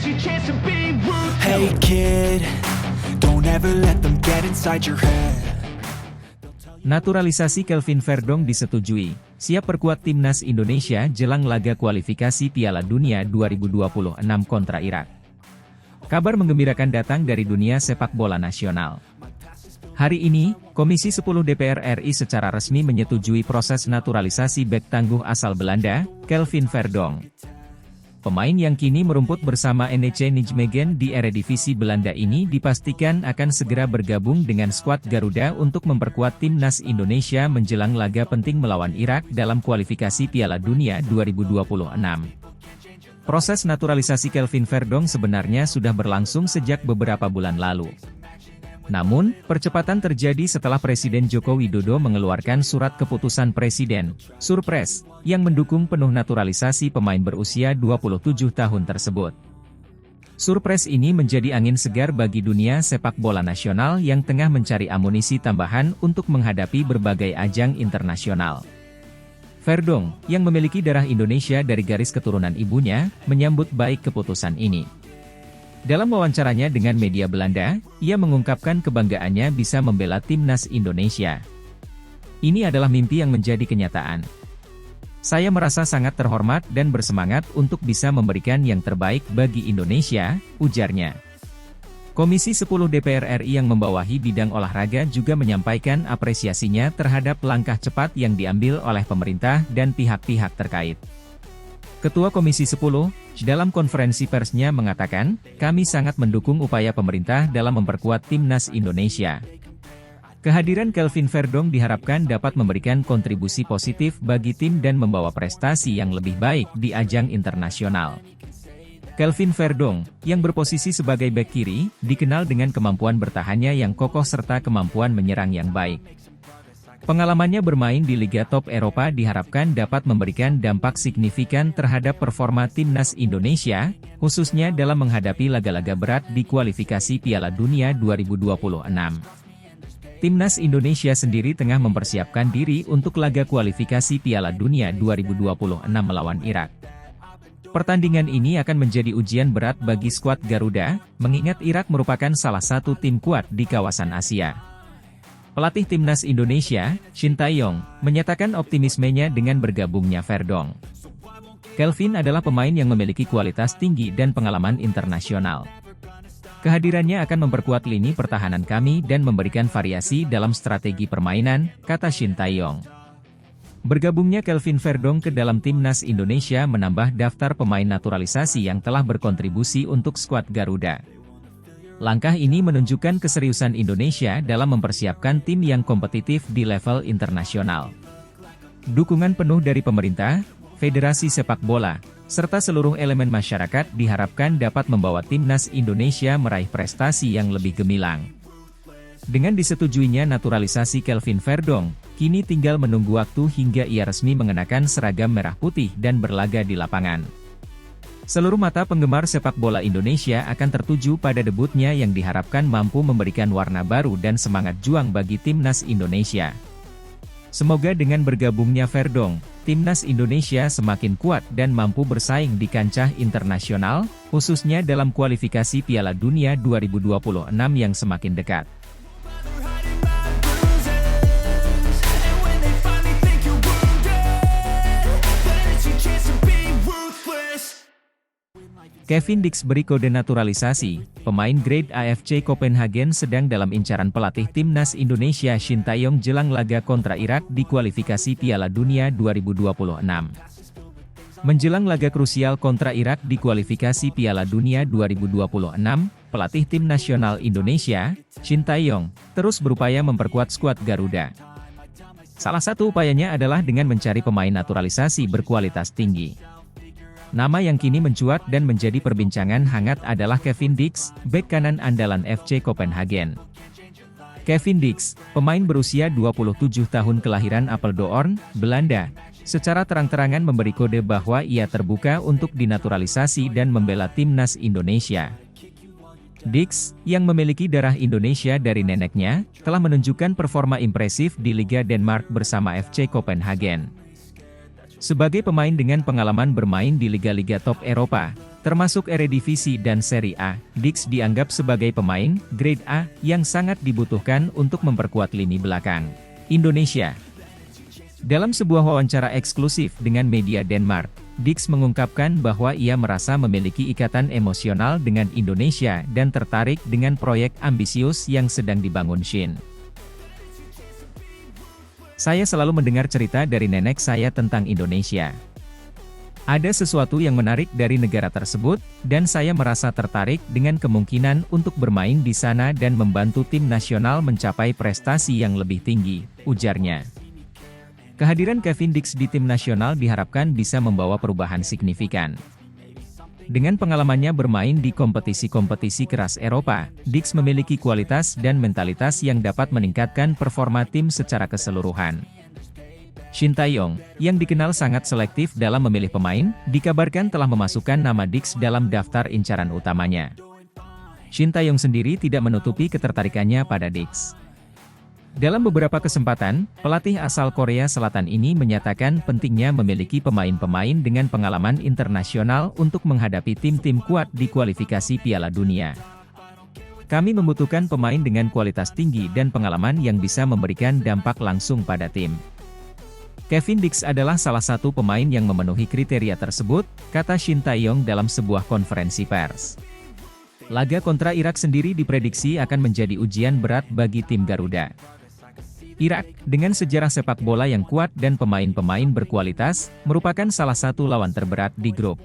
Hey kid, don't ever let them get inside your head. Naturalisasi Kelvin Verdong disetujui, siap perkuat timnas Indonesia jelang laga kualifikasi Piala Dunia 2026 kontra Irak. Kabar menggembirakan datang dari dunia sepak bola nasional. Hari ini, Komisi 10 DPR RI secara resmi menyetujui proses naturalisasi bek tangguh asal Belanda, Kelvin Verdong. Pemain yang kini merumput bersama NEC Nijmegen di Eredivisie Belanda ini dipastikan akan segera bergabung dengan skuad Garuda untuk memperkuat timnas Indonesia menjelang laga penting melawan Irak dalam kualifikasi Piala Dunia 2026. Proses naturalisasi Kelvin Verdong sebenarnya sudah berlangsung sejak beberapa bulan lalu. Namun, percepatan terjadi setelah Presiden Joko Widodo mengeluarkan surat keputusan Presiden, Surpres, yang mendukung penuh naturalisasi pemain berusia 27 tahun tersebut. Surpres ini menjadi angin segar bagi dunia sepak bola nasional yang tengah mencari amunisi tambahan untuk menghadapi berbagai ajang internasional. Verdong, yang memiliki darah Indonesia dari garis keturunan ibunya, menyambut baik keputusan ini. Dalam wawancaranya dengan media Belanda, ia mengungkapkan kebanggaannya bisa membela timnas Indonesia. Ini adalah mimpi yang menjadi kenyataan. Saya merasa sangat terhormat dan bersemangat untuk bisa memberikan yang terbaik bagi Indonesia, ujarnya. Komisi 10 DPR RI yang membawahi bidang olahraga juga menyampaikan apresiasinya terhadap langkah cepat yang diambil oleh pemerintah dan pihak-pihak terkait. Ketua Komisi 10, dalam konferensi persnya mengatakan, kami sangat mendukung upaya pemerintah dalam memperkuat timnas Indonesia. Kehadiran Kelvin Verdong diharapkan dapat memberikan kontribusi positif bagi tim dan membawa prestasi yang lebih baik di ajang internasional. Kelvin Verdong, yang berposisi sebagai bek kiri, dikenal dengan kemampuan bertahannya yang kokoh serta kemampuan menyerang yang baik. Pengalamannya bermain di Liga Top Eropa diharapkan dapat memberikan dampak signifikan terhadap performa timnas Indonesia, khususnya dalam menghadapi laga-laga berat di kualifikasi Piala Dunia 2026. Timnas Indonesia sendiri tengah mempersiapkan diri untuk laga kualifikasi Piala Dunia 2026 melawan Irak. Pertandingan ini akan menjadi ujian berat bagi skuad Garuda, mengingat Irak merupakan salah satu tim kuat di kawasan Asia. Pelatih timnas Indonesia, Shin Tae-yong, menyatakan optimismenya dengan bergabungnya Verdong. Kelvin adalah pemain yang memiliki kualitas tinggi dan pengalaman internasional. Kehadirannya akan memperkuat lini pertahanan kami dan memberikan variasi dalam strategi permainan, kata Shin Tae-yong. Bergabungnya Kelvin Verdong ke dalam timnas Indonesia menambah daftar pemain naturalisasi yang telah berkontribusi untuk skuad Garuda. Langkah ini menunjukkan keseriusan Indonesia dalam mempersiapkan tim yang kompetitif di level internasional. Dukungan penuh dari pemerintah, Federasi Sepak Bola, serta seluruh elemen masyarakat diharapkan dapat membawa timnas Indonesia meraih prestasi yang lebih gemilang. Dengan disetujuinya naturalisasi Kelvin Verdong, kini tinggal menunggu waktu hingga ia resmi mengenakan seragam merah putih dan berlaga di lapangan. Seluruh mata penggemar sepak bola Indonesia akan tertuju pada debutnya yang diharapkan mampu memberikan warna baru dan semangat juang bagi timnas Indonesia. Semoga dengan bergabungnya Verdong, timnas Indonesia semakin kuat dan mampu bersaing di kancah internasional, khususnya dalam kualifikasi Piala Dunia 2026 yang semakin dekat. Kevin Dix beri kode naturalisasi. Pemain grade AFC Copenhagen sedang dalam incaran pelatih timnas Indonesia Shin Tae-yong jelang laga kontra Irak di kualifikasi Piala Dunia 2026. Menjelang laga krusial kontra Irak di kualifikasi Piala Dunia 2026, pelatih tim nasional Indonesia, Shin Tae-yong, terus berupaya memperkuat skuad Garuda. Salah satu upayanya adalah dengan mencari pemain naturalisasi berkualitas tinggi. Nama yang kini mencuat dan menjadi perbincangan hangat adalah Kevin Dix, bek kanan andalan FC Copenhagen. Kevin Dix, pemain berusia 27 tahun kelahiran Apeldoorn, Belanda, secara terang-terangan memberi kode bahwa ia terbuka untuk dinaturalisasi dan membela timnas Indonesia. Dix, yang memiliki darah Indonesia dari neneknya, telah menunjukkan performa impresif di Liga Denmark bersama FC Copenhagen. Sebagai pemain dengan pengalaman bermain di liga-liga top Eropa, Termasuk Eredivisie dan Serie A, Dix dianggap sebagai pemain grade A yang sangat dibutuhkan untuk memperkuat lini belakang Indonesia. Dalam sebuah wawancara eksklusif dengan media Denmark, Dix mengungkapkan bahwa ia merasa memiliki ikatan emosional dengan Indonesia dan tertarik dengan proyek ambisius yang sedang dibangun Shin. Saya selalu mendengar cerita dari nenek saya tentang Indonesia. Ada sesuatu yang menarik dari negara tersebut, dan saya merasa tertarik dengan kemungkinan untuk bermain di sana dan membantu tim nasional mencapai prestasi yang lebih tinggi, ujarnya. Kehadiran Kevin Dix di tim nasional diharapkan bisa membawa perubahan signifikan. Dengan pengalamannya bermain di kompetisi-kompetisi keras Eropa, Dix memiliki kualitas dan mentalitas yang dapat meningkatkan performa tim secara keseluruhan. Shin Tae-yong, yang dikenal sangat selektif dalam memilih pemain, dikabarkan telah memasukkan nama Dix dalam daftar incaran utamanya. Shin Tae-yong sendiri tidak menutupi ketertarikannya pada Dix. Dalam beberapa kesempatan, pelatih asal Korea Selatan ini menyatakan pentingnya memiliki pemain-pemain dengan pengalaman internasional untuk menghadapi tim-tim kuat di kualifikasi Piala Dunia. Kami membutuhkan pemain dengan kualitas tinggi dan pengalaman yang bisa memberikan dampak langsung pada tim. Kevin Dix adalah salah satu pemain yang memenuhi kriteria tersebut, kata Shin Tae-yong dalam sebuah konferensi pers. Laga kontra Irak sendiri diprediksi akan menjadi ujian berat bagi tim Garuda. Irak, dengan sejarah sepak bola yang kuat dan pemain-pemain berkualitas, merupakan salah satu lawan terberat di grup.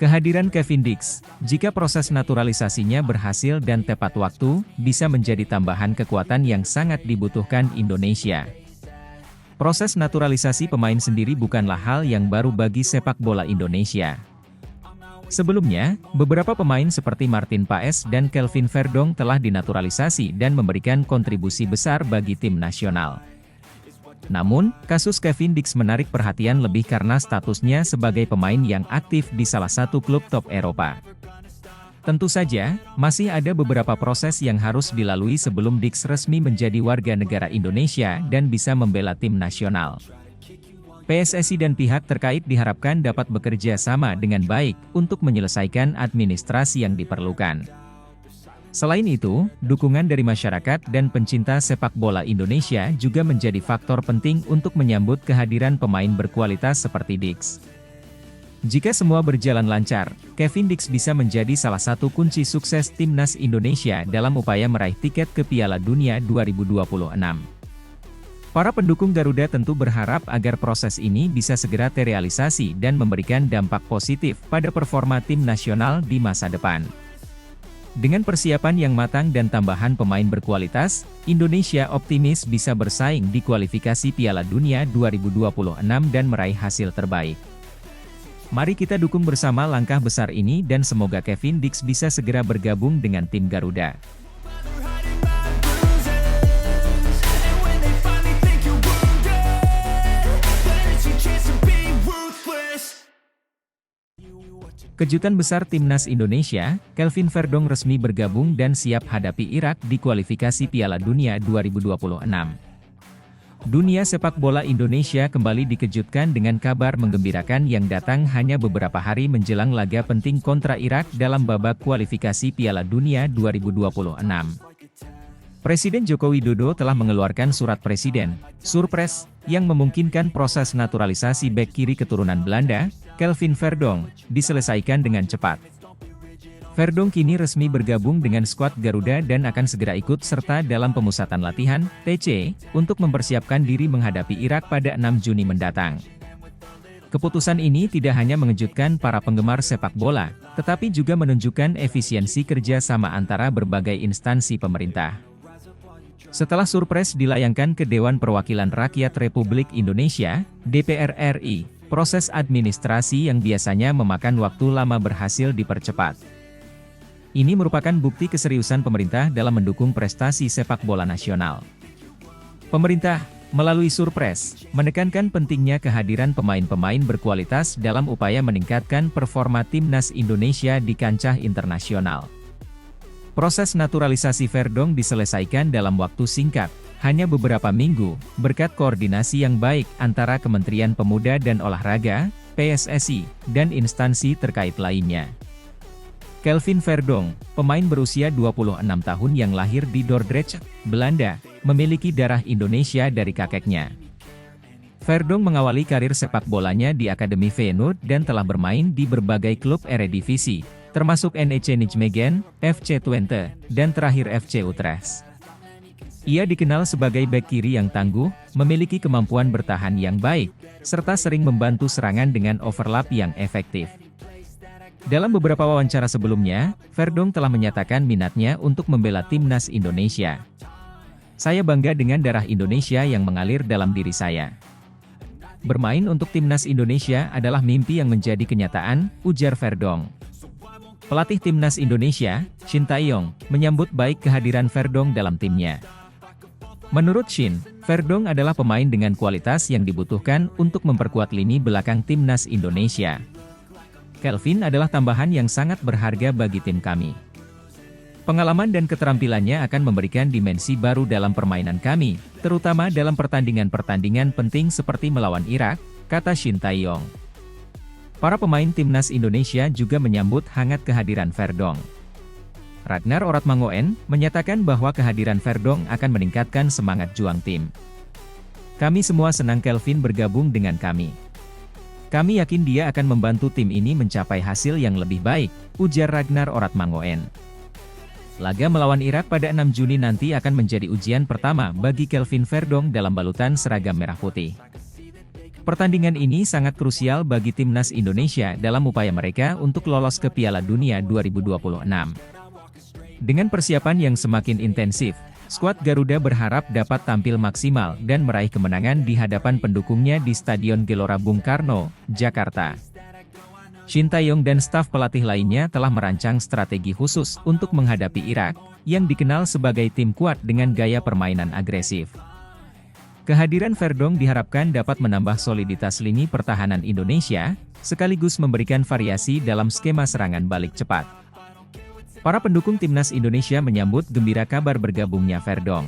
Kehadiran Kevin Dix, jika proses naturalisasinya berhasil dan tepat waktu, bisa menjadi tambahan kekuatan yang sangat dibutuhkan Indonesia. Proses naturalisasi pemain sendiri bukanlah hal yang baru bagi sepak bola Indonesia. Sebelumnya, beberapa pemain seperti Martin Paes dan Kelvin Verdong telah dinaturalisasi dan memberikan kontribusi besar bagi tim nasional. Namun, kasus Kevin Dix menarik perhatian lebih karena statusnya sebagai pemain yang aktif di salah satu klub top Eropa. Tentu saja, masih ada beberapa proses yang harus dilalui sebelum Dix resmi menjadi warga negara Indonesia dan bisa membela tim nasional. PSSI dan pihak terkait diharapkan dapat bekerja sama dengan baik untuk menyelesaikan administrasi yang diperlukan. Selain itu, dukungan dari masyarakat dan pencinta sepak bola Indonesia juga menjadi faktor penting untuk menyambut kehadiran pemain berkualitas seperti Dix. Jika semua berjalan lancar, Kevin Dix bisa menjadi salah satu kunci sukses timnas Indonesia dalam upaya meraih tiket ke Piala Dunia 2026. Para pendukung Garuda tentu berharap agar proses ini bisa segera terrealisasi dan memberikan dampak positif pada performa tim nasional di masa depan. Dengan persiapan yang matang dan tambahan pemain berkualitas, Indonesia optimis bisa bersaing di kualifikasi Piala Dunia 2026 dan meraih hasil terbaik. Mari kita dukung bersama langkah besar ini dan semoga Kevin Dix bisa segera bergabung dengan tim Garuda. Kejutan besar timnas Indonesia, Kelvin Verdong resmi bergabung dan siap hadapi Irak di kualifikasi Piala Dunia 2026. Dunia sepak bola Indonesia kembali dikejutkan dengan kabar menggembirakan yang datang hanya beberapa hari menjelang laga penting kontra Irak dalam babak kualifikasi Piala Dunia 2026. Presiden Joko Widodo telah mengeluarkan surat presiden, Surpres, yang memungkinkan proses naturalisasi bek kiri keturunan Belanda, Kelvin Verdong, diselesaikan dengan cepat. Verdong kini resmi bergabung dengan skuad Garuda dan akan segera ikut serta dalam pemusatan latihan, TC, untuk mempersiapkan diri menghadapi Irak pada 6 Juni mendatang. Keputusan ini tidak hanya mengejutkan para penggemar sepak bola, tetapi juga menunjukkan efisiensi kerja sama antara berbagai instansi pemerintah. Setelah Surpres dilayangkan ke Dewan Perwakilan Rakyat Republik Indonesia, DPR RI, proses administrasi yang biasanya memakan waktu lama berhasil dipercepat. Ini merupakan bukti keseriusan pemerintah dalam mendukung prestasi sepak bola nasional. Pemerintah, melalui Surpres, menekankan pentingnya kehadiran pemain-pemain berkualitas dalam upaya meningkatkan performa timnas Indonesia di kancah internasional. Proses naturalisasi Verdong diselesaikan dalam waktu singkat, hanya beberapa minggu, berkat koordinasi yang baik antara Kementerian Pemuda dan Olahraga, PSSI, dan instansi terkait lainnya. Kelvin Verdonk, pemain berusia 26 tahun yang lahir di Dordrecht, Belanda, memiliki darah Indonesia dari kakeknya. Verdonk mengawali karir sepak bolanya di Akademi Feyenoord dan telah bermain di berbagai klub Eredivisie, termasuk NEC Nijmegen, FC Twente, dan terakhir FC Utrecht. Ia dikenal sebagai bek kiri yang tangguh, memiliki kemampuan bertahan yang baik, serta sering membantu serangan dengan overlap yang efektif. Dalam beberapa wawancara sebelumnya, Verdonk telah menyatakan minatnya untuk membela timnas Indonesia. Saya bangga dengan darah Indonesia yang mengalir dalam diri saya. Bermain untuk timnas Indonesia adalah mimpi yang menjadi kenyataan, ujar Verdonk. Pelatih timnas Indonesia, Shin Tae-yong, menyambut baik kehadiran Verdonk dalam timnya. Menurut Shin, Verdonk adalah pemain dengan kualitas yang dibutuhkan untuk memperkuat lini belakang timnas Indonesia. Kelvin adalah tambahan yang sangat berharga bagi tim kami. Pengalaman dan keterampilannya akan memberikan dimensi baru dalam permainan kami, terutama dalam pertandingan-pertandingan penting seperti melawan Irak, kata Shin Tae-yong. Para pemain timnas Indonesia juga menyambut hangat kehadiran Verdonk. Ragnar Oratmangoen menyatakan bahwa kehadiran Verdonk akan meningkatkan semangat juang tim. Kami semua senang Kelvin bergabung dengan kami. Kami yakin dia akan membantu tim ini mencapai hasil yang lebih baik, ujar Ragnar Oratmangoen. Laga melawan Irak pada 6 Juni nanti akan menjadi ujian pertama bagi Kelvin Verdonk dalam balutan seragam merah putih. Pertandingan ini sangat krusial bagi timnas Indonesia dalam upaya mereka untuk lolos ke Piala Dunia 2026. Dengan persiapan yang semakin intensif, skuad Garuda berharap dapat tampil maksimal dan meraih kemenangan di hadapan pendukungnya di Stadion Gelora Bung Karno, Jakarta. Shin Tae-yong dan staf pelatih lainnya telah merancang strategi khusus untuk menghadapi Irak, yang dikenal sebagai tim kuat dengan gaya permainan agresif. Kehadiran Verdonk diharapkan dapat menambah soliditas lini pertahanan Indonesia, sekaligus memberikan variasi dalam skema serangan balik cepat. Para pendukung timnas Indonesia menyambut gembira kabar bergabungnya Verdonk.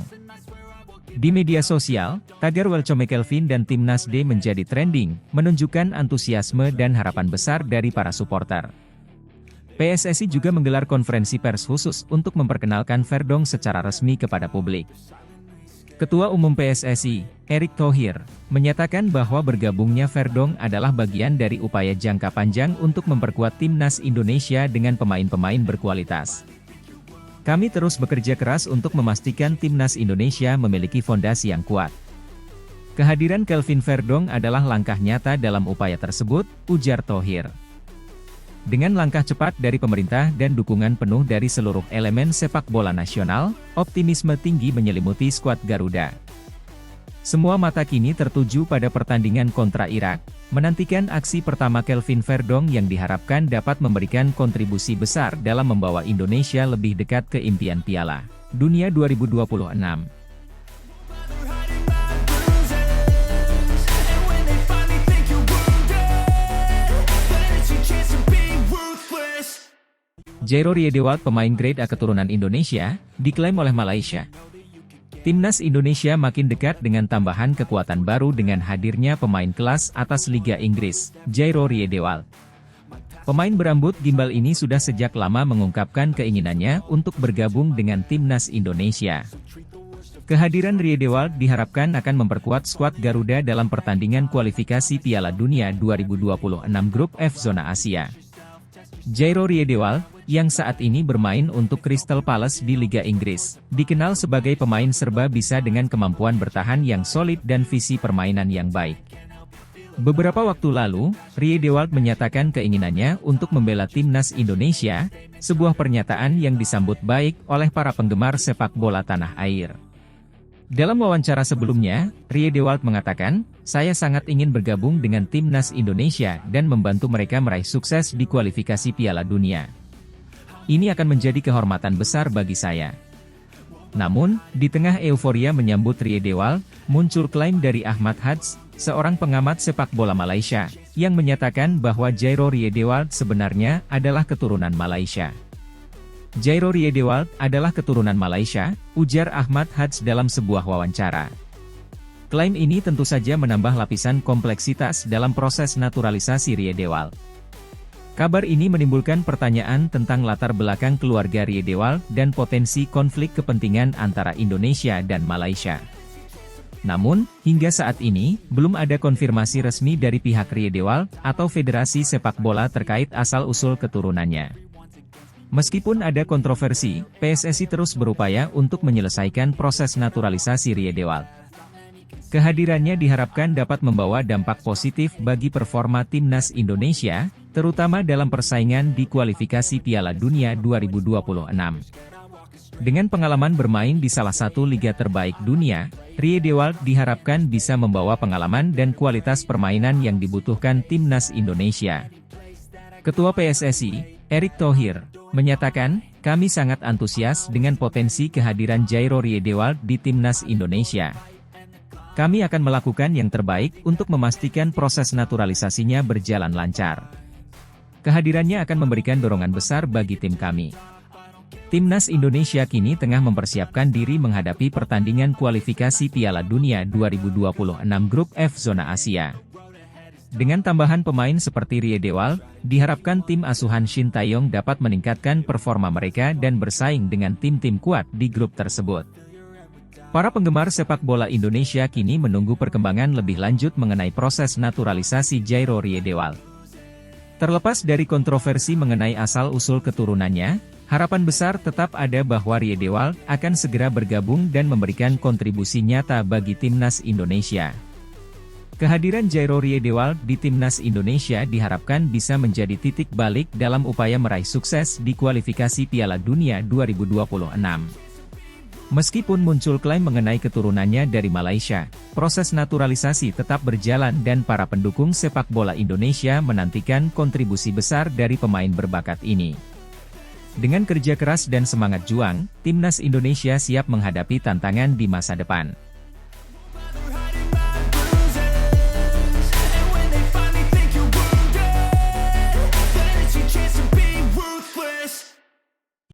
Di media sosial, tagar Welcome Kelvin dan Timnas D menjadi trending, menunjukkan antusiasme dan harapan besar dari para supporter. PSSI juga menggelar konferensi pers khusus untuk memperkenalkan Verdonk secara resmi kepada publik. Ketua Umum PSSI, Erick Thohir, menyatakan bahwa bergabungnya Verdonk adalah bagian dari upaya jangka panjang untuk memperkuat timnas Indonesia dengan pemain-pemain berkualitas. Kami terus bekerja keras untuk memastikan timnas Indonesia memiliki fondasi yang kuat. Kehadiran Kelvin Verdonk adalah langkah nyata dalam upaya tersebut, ujar Thohir. Dengan langkah cepat dari pemerintah dan dukungan penuh dari seluruh elemen sepak bola nasional, optimisme tinggi menyelimuti skuad Garuda. Semua mata kini tertuju pada pertandingan kontra Irak, menantikan aksi pertama Kelvin Verdonk yang diharapkan dapat memberikan kontribusi besar dalam membawa Indonesia lebih dekat ke impian Piala Dunia 2026. Jairo Riedewald, pemain grade A keturunan Indonesia, diklaim oleh Malaysia. Timnas Indonesia makin dekat dengan tambahan kekuatan baru dengan hadirnya pemain kelas atas Liga Inggris, Jairo Riedewald. Pemain berambut gimbal ini sudah sejak lama mengungkapkan keinginannya untuk bergabung dengan Timnas Indonesia. Kehadiran Riedewald diharapkan akan memperkuat skuad Garuda dalam pertandingan kualifikasi Piala Dunia 2026 Grup F Zona Asia. Jairo Riedewald, yang saat ini bermain untuk Crystal Palace di Liga Inggris, dikenal sebagai pemain serba bisa dengan kemampuan bertahan yang solid dan visi permainan yang baik. Beberapa waktu lalu, Riedewald menyatakan keinginannya untuk membela timnas Indonesia, sebuah pernyataan yang disambut baik oleh para penggemar sepak bola tanah air. Dalam wawancara sebelumnya, Riedewald mengatakan, "Saya sangat ingin bergabung dengan timnas Indonesia dan membantu mereka meraih sukses di kualifikasi Piala Dunia. Ini akan menjadi kehormatan besar bagi saya." Namun, di tengah euforia menyambut Riedewald, muncul klaim dari Ahmad Hadz, seorang pengamat sepak bola Malaysia, yang menyatakan bahwa Jairo Riedewald sebenarnya adalah keturunan Malaysia. Jairo Riedewald adalah keturunan Malaysia, ujar Ahmad Hadz dalam sebuah wawancara. Klaim ini tentu saja menambah lapisan kompleksitas dalam proses naturalisasi Rie Dewald. Kabar ini menimbulkan pertanyaan tentang latar belakang keluarga Rie Dewald dan potensi konflik kepentingan antara Indonesia dan Malaysia. Namun, hingga saat ini, belum ada konfirmasi resmi dari pihak Rie Dewald atau Federasi Sepak Bola terkait asal-usul keturunannya. Meskipun ada kontroversi, PSSI terus berupaya untuk menyelesaikan proses naturalisasi Rie Dewald. Kehadirannya diharapkan dapat membawa dampak positif bagi performa timnas Indonesia, terutama dalam persaingan di kualifikasi Piala Dunia 2026. Dengan pengalaman bermain di salah satu liga terbaik dunia, Rie Dewald diharapkan bisa membawa pengalaman dan kualitas permainan yang dibutuhkan timnas Indonesia. Ketua PSSI, Erick Thohir, menyatakan, "Kami sangat antusias dengan potensi kehadiran Jairo Rie Dewald di timnas Indonesia. Kami akan melakukan yang terbaik untuk memastikan proses naturalisasinya berjalan lancar. Kehadirannya akan memberikan dorongan besar bagi tim kami." Timnas Indonesia kini tengah mempersiapkan diri menghadapi pertandingan kualifikasi Piala Dunia 2026 Grup F Zona Asia. Dengan tambahan pemain seperti Rie Dewald, diharapkan tim asuhan Shin Tae-yong dapat meningkatkan performa mereka dan bersaing dengan tim-tim kuat di grup tersebut. Para penggemar sepak bola Indonesia kini menunggu perkembangan lebih lanjut mengenai proses naturalisasi Jairo Rie Dewald. Terlepas dari kontroversi mengenai asal-usul keturunannya, harapan besar tetap ada bahwa Rie Dewald akan segera bergabung dan memberikan kontribusi nyata bagi timnas Indonesia. Kehadiran Jairo Rie Dewald di timnas Indonesia diharapkan bisa menjadi titik balik dalam upaya meraih sukses di kualifikasi Piala Dunia 2026. Meskipun muncul klaim mengenai keturunannya dari Malaysia, proses naturalisasi tetap berjalan dan para pendukung sepak bola Indonesia menantikan kontribusi besar dari pemain berbakat ini. Dengan kerja keras dan semangat juang, timnas Indonesia siap menghadapi tantangan di masa depan.